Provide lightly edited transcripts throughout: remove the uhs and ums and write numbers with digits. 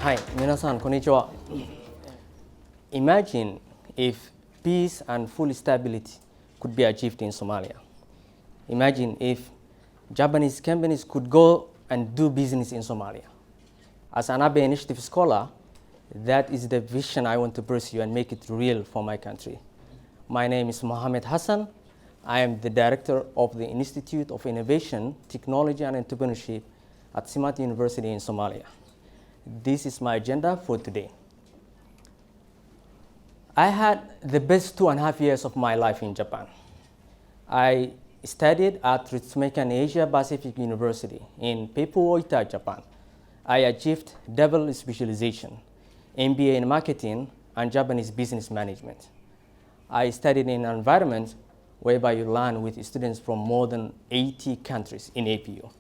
Hi, 皆さんこんにちは。Imagine if peace and full stability could be achieved in Somalia. Imagine if Japanese companies could go and do business in Somalia. As an ABE Initiative scholar, that is the vision I want to pursue and make it real for my country. My name is Mohammed Hassan. I am the director of the Institute of Innovation, Technology and Entrepreneurship at IITE University in Somalia. This is my agenda for today. I had the best 2.5 years of my life in Japan. I studied at Ritsumeikan Asia Pacific University in Peipu, Oita, Japan. I achieved double specialization, MBA in marketing and Japanese business management. I studied in an environment whereby you learn with students from more than 80 countries in APU.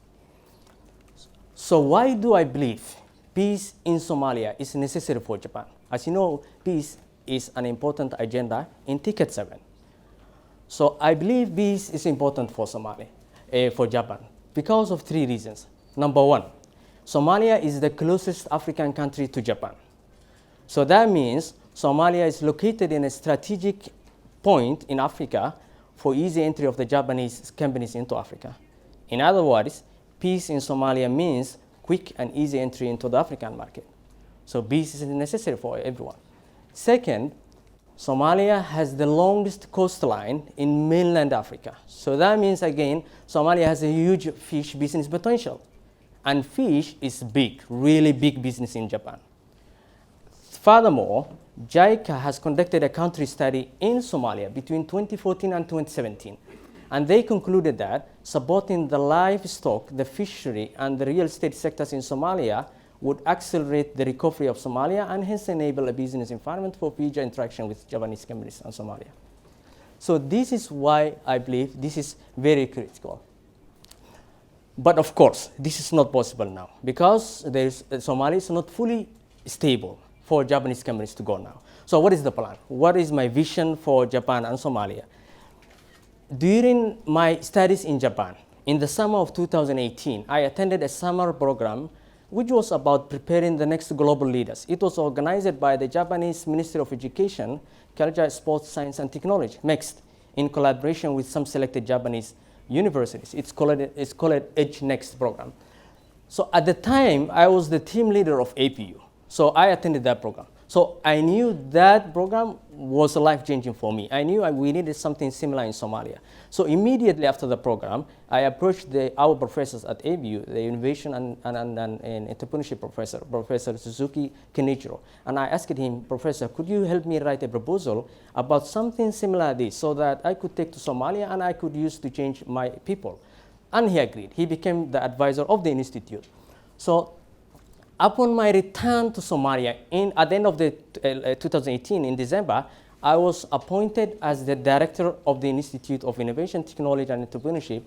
So why do I believe peace in Somalia is necessary for Japan? As you know, peace is an important agenda in TICAD 7. So I believe peace is important for for Japan because of 3 reasons. Number 1, Somalia is the closest African country to Japan. So that means Somalia is located in a strategic point in Africa for easy entry of the Japanese companies into Africa. In other words, peace in Somalia means quick and easy entry into the African market. So peace is necessary for everyone. Second, Somalia has the longest coastline in mainland Africa. So that means, again, Somalia has a huge fish business potential. And fish is big, really big business in Japan. Furthermore, JICA has conducted a country study in Somalia between 2014 and 2017. And they concluded that supporting the livestock, the fishery, and the real estate sectors in Somalia would accelerate the recovery of Somalia and hence enable a business environment for future interaction with Japanese companies and Somalia. So this is why I believe this is very critical. But of course, this is not possible now because Somalia is not fully stable for Japanese companies to go now. So what is the plan? What is my vision for Japan and Somalia? During my studies in Japan, in the summer of 2018, I attended a summer program which was about preparing the next global leaders. It was organized by the Japanese Ministry of Education, Culture, Sports, Science and Technology, MEXT, in collaboration with some selected Japanese universities. It's called Edge Next program. So at the time, I was the team leader of APU. So I attended that program. So I knew that program was life-changing for me. I knew we needed something similar in Somalia. So immediately after the program, I approached our professors at ABU, the Innovation and Entrepreneurship professor, Professor Suzuki Kenichiro. And I asked him, Professor, could you help me write a proposal about something similar to this so that I could take to Somalia and I could use to change my people? And he agreed. He became the advisor of the institute. So upon my return to Somalia at the end of 2018, in December, I was appointed as the director of the Institute of Innovation, Technology and Entrepreneurship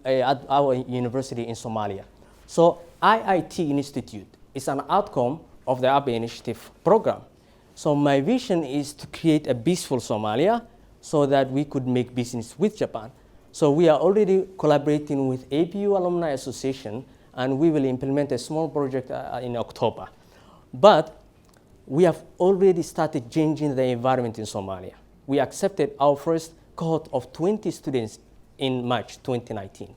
at our university in Somalia. So IITE Institute is an outcome of the ABE Initiative program. So my vision is to create a peaceful Somalia so that we could make business with Japan. So we are already collaborating with APU Alumni Association, and we will implement a small project in October. But we have already started changing the environment in Somalia. We accepted our first cohort of 20 students in March 2019.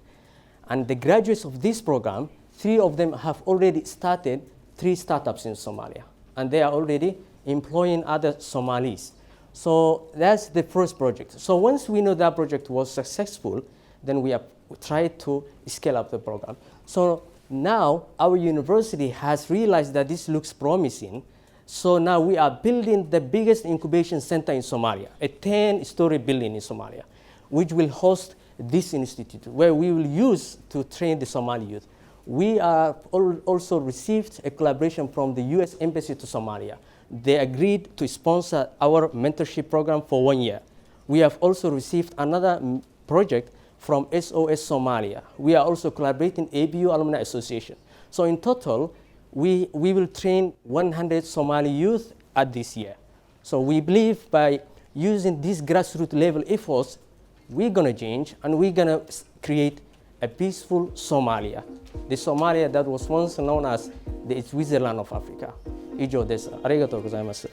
And the graduates of this program, 3 of them have already started 3 startups in Somalia. And they are already employing other Somalis. So that's the first project. So once we know that project was successful, then we have tried to scale up the program. So now our university has realized that this looks promising. So now we are building the biggest incubation center in Somalia, a 10-story building in Somalia, which will host this institute, where we will use to train the Somali youth. We are also received a collaboration from the US Embassy to Somalia. They agreed to sponsor our mentorship program for 1 year. We have also received another project from SOS Somalia. We are also collaborating ABU Alumni Association. So in total, we will train 100 Somali youth at this year. So we believe by using these grassroots level efforts, we're gonna change and we're gonna create a peaceful Somalia. The Somalia that was once known as the Switzerland of Africa. 以上です。ありがとうございます。